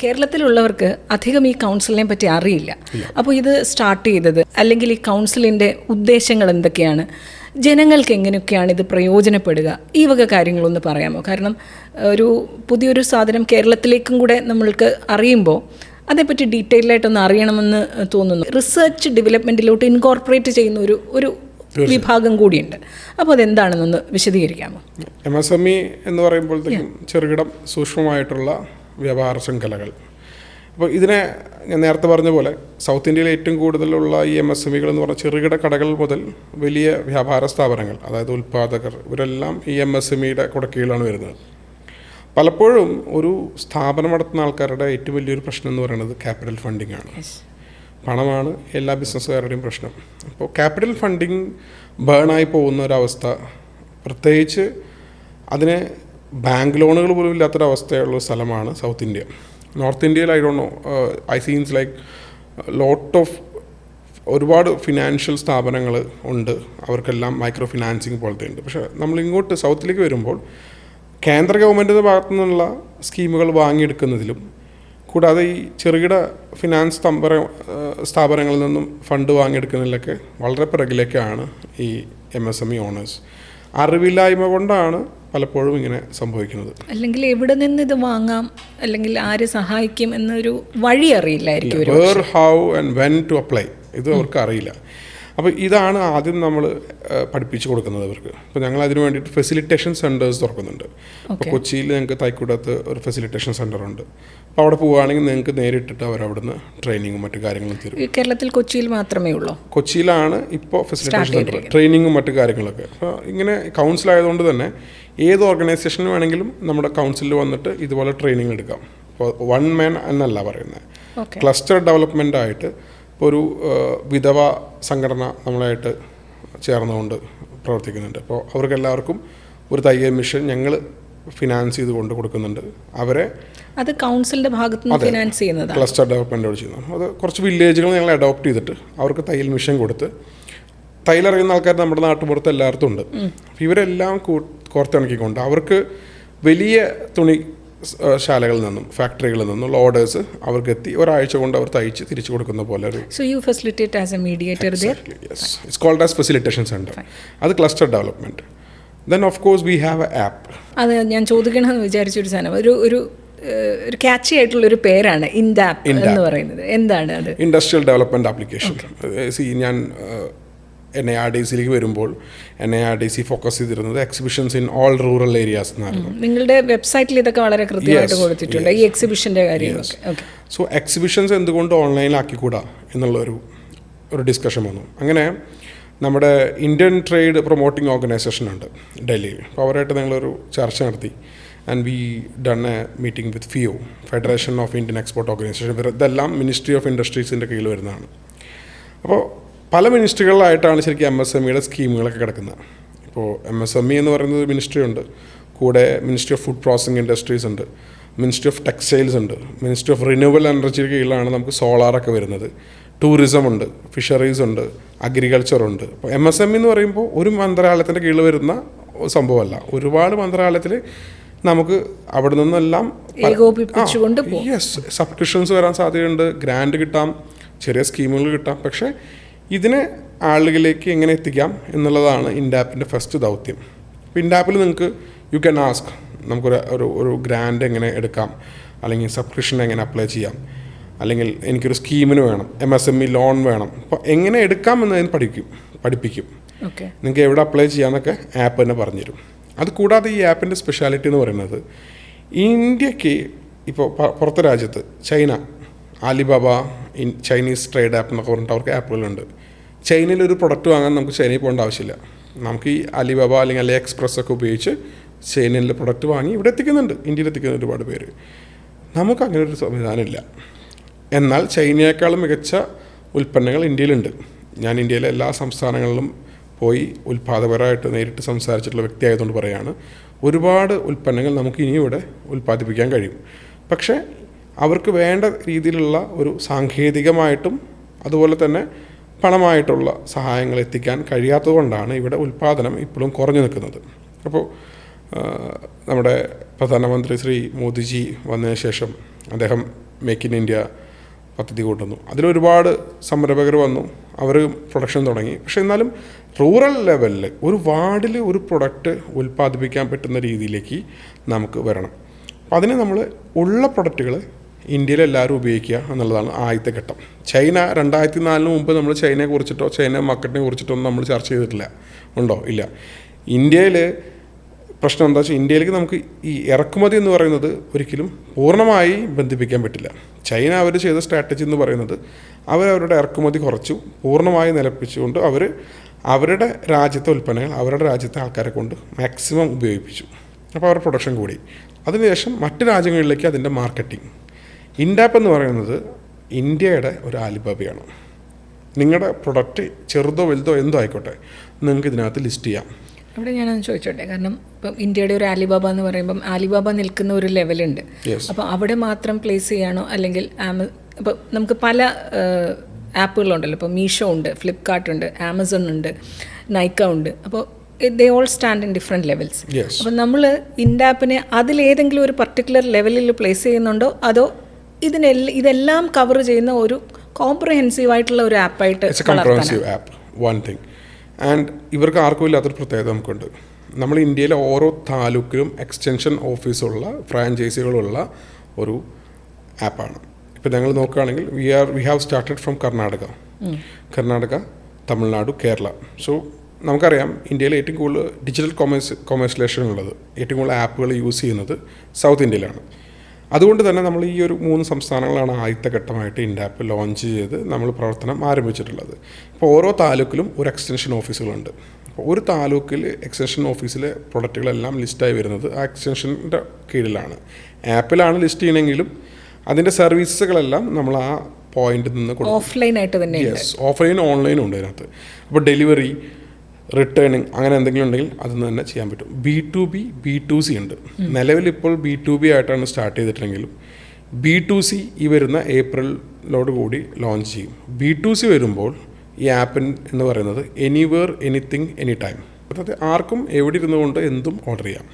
കേരളത്തിലുള്ളവർക്ക് അധികം ഈ കൗൺസിലിനെ പറ്റി അറിയില്ല. അപ്പോൾ ഇത് സ്റ്റാർട്ട് ചെയ്തത് അല്ലെങ്കിൽ ഈ കൗൺസിലിൻ്റെ ഉദ്ദേശങ്ങൾ എന്തൊക്കെയാണ്, ജനങ്ങൾക്ക് എങ്ങനെയൊക്കെയാണ് ഇത് പ്രയോജനപ്പെടുക, ഈ വക കാര്യങ്ങളൊന്ന് പറയാമോ? കാരണം ഒരു പുതിയൊരു സാധനം കേരളത്തിലേക്കും കൂടെ നമ്മൾക്ക് അറിയുമ്പോൾ അതേപ്പറ്റി ഡീറ്റെയിലായിട്ടൊന്ന് അറിയണമെന്ന് തോന്നുന്നു. റിസർച്ച് ഡെവലപ്മെൻറ്റിലോട്ട് ഇൻകോർപ്പറേറ്റ് ചെയ്യുന്ന ഒരു വിഭാഗം കൂടിയുണ്ട്. അപ്പോൾ അതെന്താണെന്നൊന്ന് വിശദീകരിക്കാമോ? MSME എന്ന് പറയുമ്പോഴത്തേക്കും ചെറുകിട സൂക്ഷ്മമായിട്ടുള്ള വ്യാപാര ശൃംഖലകൾ. അപ്പോൾ ഇതിനെ ഞാൻ നേരത്തെ പറഞ്ഞ പോലെ സൗത്ത് ഇന്ത്യയിൽ ഏറ്റവും കൂടുതലുള്ള ഈ MSMEകൾ എന്ന് പറഞ്ഞാൽ ചെറുകിട കടകൾ മുതൽ വലിയ വ്യാപാര സ്ഥാപനങ്ങൾ, അതായത് ഉൽപ്പാദകർ, ഇവരെല്ലാം ഈ MSMEയുടെ കുടക്കീഴിലാണ് വരുന്നത്. പലപ്പോഴും ഒരു സ്ഥാപനം നടത്തുന്ന ആൾക്കാരുടെ ഏറ്റവും വലിയൊരു പ്രശ്നം എന്ന് പറയുന്നത് ക്യാപിറ്റൽ ഫണ്ടിങ് ആണ്. പണമാണ് എല്ലാ ബിസിനസ്സുകാരുടെയും പ്രശ്നം. അപ്പോൾ ക്യാപിറ്റൽ ഫണ്ടിങ് ബേണായി പോകുന്ന ഒരവസ്ഥ, പ്രത്യേകിച്ച് അതിന് ബാങ്ക് ലോണുകൾ പോലും ഇല്ലാത്തൊരവസ്ഥയുള്ള സ്ഥലമാണ് സൗത്ത് ഇന്ത്യ. നോർത്ത് ഇന്ത്യയിൽ I don't know, I scenes like lot of ഒരുപാട് ഫിനാൻഷ്യൽ സ്ഥാപനങ്ങൾ ഉണ്ട്, അവർക്കെല്ലാം മൈക്രോ ഫിനാൻസിങ് പോലത്തെ ഉണ്ട്. പക്ഷേ നമ്മളിങ്ങോട്ട് സൗത്തിലേക്ക് വരുമ്പോൾ കേന്ദ്ര ഗവൺമെൻറ്റിൻ്റെ ഭാഗത്തു നിന്നുള്ള സ്കീമുകൾ വാങ്ങിയെടുക്കുന്നതിലും കൂടാതെ ഈ ചെറുകിട ഫിനാൻസ് സ്ഥാപനങ്ങളിൽ നിന്നും ഫണ്ട് വാങ്ങിയെടുക്കുന്നതിലൊക്കെ വളരെ പിറകിലേക്കാണ് ഈ MSME ഓണേഴ്സ്. അറിവില്ലായ്മ കൊണ്ടാണ് പലപ്പോഴും ഇങ്ങനെ സംഭവിക്കുന്നത്. അല്ലെങ്കിൽ എവിടെ നിന്ന് ഇത് വാങ്ങാം, അല്ലെങ്കിൽ ആര് സഹായിക്കും എന്നൊരു വഴി അറിയില്ലായിരിക്കും. Where, how and when to apply, ഇത് അവർക്ക് അറിയില്ല. അപ്പോൾ ഇതാണ് ആദ്യം നമ്മൾ പഠിപ്പിച്ചു കൊടുക്കുന്നത് അവർക്ക്. അപ്പോൾ ഞങ്ങൾ അതിന് വേണ്ടിയിട്ട് ഫെസിലിറ്റേഷൻ സെൻറ്റേഴ്സ് തുറക്കുന്നുണ്ട്. അപ്പോൾ കൊച്ചിയിൽ ഞങ്ങൾക്ക് തൈക്കൂടത്ത് ഒരു ഫെസിലിറ്റേഷൻ സെൻറ്റർ ഉണ്ട്. അപ്പോൾ അവിടെ പോവുകയാണെങ്കിൽ നിങ്ങൾക്ക് നേരിട്ടിട്ട് അവരവിടുന്ന് ട്രെയിനിങ്ങും മറ്റു കാര്യങ്ങളും തരും. കേരളത്തിൽ കൊച്ചിയിൽ മാത്രമേ ഉള്ളൂ? കൊച്ചിയിലാണ് ഇപ്പോൾ ഫെസിലിറ്റേഷൻ സെൻറ്റർ, ട്രെയിനിങ്ങും മറ്റു കാര്യങ്ങളൊക്കെ. അപ്പോൾ ഇങ്ങനെ കൗൺസിലായതുകൊണ്ട് തന്നെ ഏത് ഓർഗനൈസേഷന് വേണമെങ്കിലും നമ്മുടെ കൗൺസിലിൽ വന്നിട്ട് ഇതുപോലെ ട്രെയിനിങ് എടുക്കാം. അപ്പോൾ വൺ മാൻ എന്നല്ല പറയുന്നത്, ക്ലസ്റ്റർ ഡെവലപ്മെൻ്റ് ആയിട്ട്. ഇപ്പോൾ ഒരു വിധവ സംഘടന നമ്മളായിട്ട് ചേർന്നുകൊണ്ട് പ്രവർത്തിക്കുന്നുണ്ട്. അപ്പോൾ അവർക്ക് എല്ലാവർക്കും ഒരു തയ്യൽ മിഷൻ ഞങ്ങൾ ഫിനാൻസ് ചെയ്ത് കൊണ്ട് കൊടുക്കുന്നുണ്ട്. അവരെ അത് കൗൺസിലിൻ്റെ ഭാഗത്ത് നിന്ന് ഫിനാൻസ് ചെയ്യുന്നത്, ക്ലസ്റ്റർ ഡെവലപ്മെൻറ്റോട് ചെയ്യുന്നത്. അത് കുറച്ച് വില്ലേജുകൾ ഞങ്ങൾ അഡോപ്റ്റ് ചെയ്തിട്ട് അവർക്ക് തയ്യൽ മിഷൻ കൊടുത്ത്, തയ്യലറിയുന്ന ആൾക്കാർ നമ്മുടെ നാട്ടുപുറത്ത് എല്ലായിടത്തും ഉണ്ട്. അപ്പോൾ ഇവരെല്ലാം കോർത്തിണക്കിക്കൊണ്ട് അവർക്ക് വലിയ തുണി ശാലകളിൽ നിന്നും ഫാക്ടറികളിൽ നിന്നുള്ള ഓർഡേഴ്സ് അവർക്ക് എത്തി ഒരാഴ്ച കൊണ്ട് അവർ തയ്ച്ച് തിരിച്ചു കൊടുക്കുന്ന പോലെ ഒരു. So you facilitate as a mediator there? Yes, it's called as facilitation centre. അത് cluster development. Then of course we have a app. അത് ഞാൻ ചോദിക്കണമെന്ന് വിചാരിച്ചൊരു സാധനം, ഒരു ക്യാച്ചി ആയിട്ടുള്ളൊരു പേരാണ് ഇൻഡാപ്പ് എന്ന് പറയുന്നത്. എന്താണ് അത്? Industrial development application. ഞാൻ NIRDCയിലേക്ക് വരുമ്പോൾ NIRDC ഫോക്കസ് ചെയ്തിരുന്നത് exhibitions in all rural areas എന്നായിരുന്നു. നിങ്ങളുടെ വെബ്സൈറ്റിൽ ഇതൊക്കെ വളരെ കൃത്യമായിട്ട് കൊടുത്തിട്ടുണ്ട്, ഈ എക്സിബിഷൻ്റെ കാര്യങ്ങളൊക്കെ. സോ എക്സിബിഷൻസ് എന്തുകൊണ്ട് ഓൺലൈനിലാക്കിക്കൂടാ എന്നുള്ളൊരു ഡിസ്കഷൻ വന്നു. അങ്ങനെ നമ്മുടെ ഇന്ത്യൻ ട്രേഡ് പ്രൊമോട്ടിംഗ് ഓർഗനൈസേഷൻ ഉണ്ട് ഡൽഹിയിൽ. അപ്പോൾ അവരായിട്ട് ഞങ്ങളൊരു ചർച്ച നടത്തി. And we done A meeting with FIO, federation of Indian export organisation. ഇതെല്ലാം മിനിസ്ട്രി ഓഫ് ഇൻഡസ്ട്രീസിൻ്റെ കീഴിൽ വരുന്നതാണ്. അപ്പോൾ പല മിനിസ്ട്രികളിലായിട്ടാണ് ശരിക്കും MSMEയുടെ സ്കീമുകളൊക്കെ കിടക്കുന്നത്. ഇപ്പോൾ MSME എന്ന് പറയുന്നത് മിനിസ്ട്രി ഉണ്ട്, കൂടെ ministry of food processing industries ഉണ്ട്, മിനിസ്ട്രി ഓഫ് ടെക്സ്റ്റൈൽസ് ഉണ്ട്, മിനിസ്ട്രി ഓഫ് റിന്യൂവബിൾ എനർജിയുടെ കീഴിലാണ് നമുക്ക് സോളാറൊക്കെ വരുന്നത്, ടൂറിസം ഉണ്ട്, ഫിഷറീസ് ഉണ്ട്, അഗ്രികൾച്ചർ ഉണ്ട്. അപ്പോൾ MSME എന്ന് പറയുമ്പോൾ ഒരു മന്ത്രാലയത്തിൻ്റെ കീഴിൽ വരുന്ന സംഭവമല്ല, ഒരുപാട് മന്ത്രാലയത്തിൽ നമുക്ക് അവിടെ നിന്നെല്ലാം സബ്സ്ക്രിപ്ഷൻസ് വരാൻ സാധ്യതയുണ്ട്, ഗ്രാൻഡ് കിട്ടാം, ചെറിയ സ്കീമുകൾ കിട്ടാം. പക്ഷേ ഇതിനെ ആളുകളിലേക്ക് എങ്ങനെ എത്തിക്കാം എന്നുള്ളതാണ് ഇൻഡാപ്പിൻ്റെ ഫസ്റ്റ് ദൗത്യം. അപ്പോൾ ഇൻഡാപ്പിൽ നിങ്ങൾക്ക് യു ക്യാൻ ആസ്ക്, നമുക്കൊരു ഗ്രാൻഡ് എങ്ങനെ എടുക്കാം, അല്ലെങ്കിൽ സബ്സ്ക്രിപ്ഷൻ എങ്ങനെ അപ്ലൈ ചെയ്യാം, അല്ലെങ്കിൽ എനിക്കൊരു സ്കീമിന് വേണം, MSME ലോൺ വേണം, അപ്പോൾ എങ്ങനെ എടുക്കാം എന്നതിന് പഠിപ്പിക്കും. നിങ്ങൾക്ക് എവിടെ അപ്ലൈ ചെയ്യാമെന്നൊക്കെ ആപ്പ് തന്നെ പറഞ്ഞുതരും. അതുകൂടാതെ ഈ ആപ്പിൻ്റെ സ്പെഷ്യാലിറ്റി എന്ന് പറയുന്നത്, ഇന്ത്യക്ക് ഇപ്പോൾ പുറത്തെ രാജ്യത്ത് China, Alibaba, Chinese trade app എന്നൊക്കെ പറഞ്ഞിട്ട് അവർക്ക് ആപ്പുകളുണ്ട്. ചൈനയിൽ ഒരു പ്രൊഡക്റ്റ് വാങ്ങാൻ നമുക്ക് ചൈനയിൽ പോകേണ്ട ആവശ്യമില്ല. നമുക്ക് ഈ അലിബാബ അല്ലെങ്കിൽ അലി എക്സ്പ്രസ് ഒക്കെ ഉപയോഗിച്ച് ചൈനയിലെ പ്രൊഡക്റ്റ് വാങ്ങി ഇവിടെ എത്തിക്കുന്നുണ്ട്, ഇന്ത്യയിൽ എത്തിക്കുന്ന ഒരുപാട് പേര്. നമുക്ക് അങ്ങനെ ഒരു സംവിധാനമില്ല. എന്നാൽ ചൈനയേക്കാളും മികച്ച ഉൽപ്പന്നങ്ങൾ ഇന്ത്യയിലുണ്ട്. ഞാൻ ഇന്ത്യയിലെ എല്ലാ സംസ്ഥാനങ്ങളിലും പോയി ഉൽപ്പാദകരായിട്ട് നേരിട്ട് സംസാരിച്ചിട്ടുള്ള വ്യക്തിയായതുകൊണ്ട് പറയുകയാണ്, ഒരുപാട് ഉൽപ്പന്നങ്ങൾ നമുക്ക് ഇനി ഇവിടെ ഉൽപ്പാദിപ്പിക്കാൻ കഴിയും. പക്ഷേ അവർക്ക് വേണ്ട രീതിയിലുള്ള ഒരു സാങ്കേതികമായിട്ടും അതുപോലെ തന്നെ പണമായിട്ടുള്ള സഹായങ്ങൾ എത്തിക്കാൻ കഴിയാത്തതുകൊണ്ടാണ് ഇവിടെ ഉൽപ്പാദനം ഇപ്പോഴും കുറഞ്ഞു നിൽക്കുന്നത്. അപ്പോൾ നമ്മുടെ പ്രധാനമന്ത്രി ശ്രീ മോദിജി വന്നതിന് ശേഷം അദ്ദേഹം മേക്ക് ഇൻ ഇന്ത്യ പദ്ധതി കൊണ്ടുവന്നു. അതിലൊരുപാട് സംരംഭകർ വന്നു, അവർ പ്രൊഡക്ഷൻ തുടങ്ങി. പക്ഷേ എന്നാലും റൂറൽ ലെവലിൽ ഒരു വാർഡിൽ ഒരു പ്രൊഡക്റ്റ് ഉൽപ്പാദിപ്പിക്കാൻ പറ്റുന്ന രീതിയിലേക്ക് നമുക്ക് വരണം. അപ്പം അതിന് നമ്മൾ ഉള്ള പ്രൊഡക്റ്റുകൾ ഇന്ത്യയിൽ എല്ലാവരും ഉപയോഗിക്കുക എന്നുള്ളതാണ് ആദ്യത്തെ ഘട്ടം. ചൈന 2004 മുമ്പ് നമ്മൾ ചൈനയെ കുറിച്ചിട്ടോ ചൈന മാർക്കറ്റിനെ കുറിച്ചിട്ടോ ഒന്നും നമ്മൾ ചർച്ച ചെയ്തിട്ടില്ല. ഉണ്ടോ? ഇല്ല. ഇന്ത്യയിൽ പ്രശ്നം എന്താ വെച്ചാൽ ഇന്ത്യയിലേക്ക് നമുക്ക് ഈ ഇറക്കുമതി എന്ന് പറയുന്നത് ഒരിക്കലും പൂർണ്ണമായി ബന്ധിപ്പിക്കാൻ പറ്റില്ല. ചൈന അവർ ചെയ്ത സ്ട്രാറ്റജി എന്ന് പറയുന്നത് അവരവരുടെ ഇറക്കുമതി കുറച്ചു പൂർണ്ണമായി നിലപ്പിച്ചുകൊണ്ട് അവരുടെ രാജ്യത്തെ ഉൽപ്പന്നങ്ങൾ അവരുടെ രാജ്യത്തെ ആൾക്കാരെ കൊണ്ട് മാക്സിമം ഉപയോഗിപ്പിച്ചു. അപ്പോൾ അവരുടെ പ്രൊഡക്ഷൻ കൂടി. അതിനുശേഷം മറ്റ് രാജ്യങ്ങളിലേക്ക് അതിൻ്റെ മാർക്കറ്റിംഗ്. ഇൻഡാപ്പ് എന്ന് പറയുന്നത് ഇന്ത്യയുടെ ഒരു ആലിബാബയാണ്. നിങ്ങളുടെ പ്രൊഡക്റ്റ് ചെറുതോ വലുതോ എന്തോ ആയിക്കോട്ടെ നിങ്ങൾക്ക് ഇതിനകത്ത് ലിസ്റ്റ് ചെയ്യാം. അവിടെ ഞാനൊന്ന് ചോദിച്ചോട്ടെ, കാരണം ഇപ്പം ഇന്ത്യയുടെ ഒരു ആലിബാബ എന്ന് പറയുമ്പം ആലിബാബ നിൽക്കുന്ന ഒരു ലെവലുണ്ട്. അപ്പോൾ അവിടെ മാത്രം പ്ലേസ് ചെയ്യാനോ അല്ലെങ്കിൽ ഇപ്പോൾ നമുക്ക് പല ആപ്പുകളുണ്ടല്ലോ. ഇപ്പോൾ മീഷോ ഉണ്ട്, ഫ്ലിപ്കാർട്ട് ഉണ്ട്, ആമസോൺ ഉണ്ട്, നൈക്ക ഉണ്ട്. അപ്പോൾ they all stand in different levels. അപ്പം നമ്മൾ ഇൻഡാപ്പിനെ അതിലേതെങ്കിലും ഒരു പർട്ടിക്കുലർ ലെവലിൽ പ്ലേസ് ചെയ്യുന്നുണ്ടോ അതോ ഇതെല്ലാം കവർ ചെയ്യുന്ന ഒരു കോംപ്രഹെൻസീവ് ആയിട്ടുള്ള ഒരു ആപ്പായിട്ട് വളർത്താൻ? ആൻഡ് ഇവർക്ക് ആർക്കും ഇല്ലാത്തൊരു പ്രത്യേകത നമുക്കുണ്ട്. നമ്മൾ ഇന്ത്യയിലെ ഓരോ താലൂക്കിലും എക്സ്റ്റൻഷൻ ഓഫീസുള്ള ഫ്രാഞ്ചൈസികളുള്ള ഒരു ആപ്പാണ്. ഇപ്പോൾ ഞങ്ങൾ നോക്കുകയാണെങ്കിൽ we have started from Karnataka, Tamil Nadu, Kerala. So നമുക്കറിയാം ഇന്ത്യയിൽ ഏറ്റവും കൂടുതൽ ഡിജിറ്റൽ കൊമേഴ്സ്യലൈസേഷൻ ഉള്ളത്, ഏറ്റവും കൂടുതൽ ആപ്പുകൾ യൂസ് ചെയ്യുന്നത് സൗത്ത് ഇന്ത്യയിലാണ്. അതുകൊണ്ട് തന്നെ നമ്മൾ ഈ ഒരു 3 സംസ്ഥാനങ്ങളാണ് ആദ്യത്തെ ഘട്ടമായിട്ട് ഇൻഡാപ്പ് ലോഞ്ച് ചെയ്ത് നമ്മൾ പ്രവർത്തനം ആരംഭിച്ചിട്ടുള്ളത്. ഇപ്പോൾ ഓരോ താലൂക്കിലും ഒരു എക്സ്റ്റൻഷൻ ഓഫീസുകളുണ്ട്. അപ്പോൾ ഒരു താലൂക്കിൽ എക്സ്റ്റൻഷൻ ഓഫീസിലെ പ്രൊഡക്റ്റുകളെല്ലാം ലിസ്റ്റായി വരുന്നത് ആ എക്സ്റ്റൻഷൻ്റെ കീഴിലാണ്. ആപ്പിലാണ് ലിസ്റ്റ് ചെയ്യണമെങ്കിലും അതിൻ്റെ സർവീസുകളെല്ലാം നമ്മൾ ആ പോയിന്റിൽ നിന്ന് കൊടുക്കും. ഓഫ്ലൈനായിട്ട് തന്നെ. യെസ്, ഓഫ്ലൈനും ഓൺലൈനും ഉണ്ട് അതിനകത്ത്. അപ്പോൾ ഡെലിവറി, റിട്ടേണിങ് അങ്ങനെ എന്തെങ്കിലും ഉണ്ടെങ്കിൽ അതൊന്നും തന്നെ ചെയ്യാൻ പറ്റും. B2B, B2C ഉണ്ട്. നിലവിൽ ഇപ്പോൾ B2B ആയിട്ടാണ് സ്റ്റാർട്ട് ചെയ്തിട്ടുണ്ടെങ്കിലും B2C ഈ വരുന്ന ഏപ്രിലോട് കൂടി ലോഞ്ച് ചെയ്യും. B2C വരുമ്പോൾ ഈ ആപ്പ് എന്ന് പറയുന്നത് എനിവേർ എനിത്തിങ് എനി ടൈം. അതായത് ആർക്കും എവിടെ ഇരുന്നുകൊണ്ട് എന്തും ഓർഡർ ചെയ്യാം.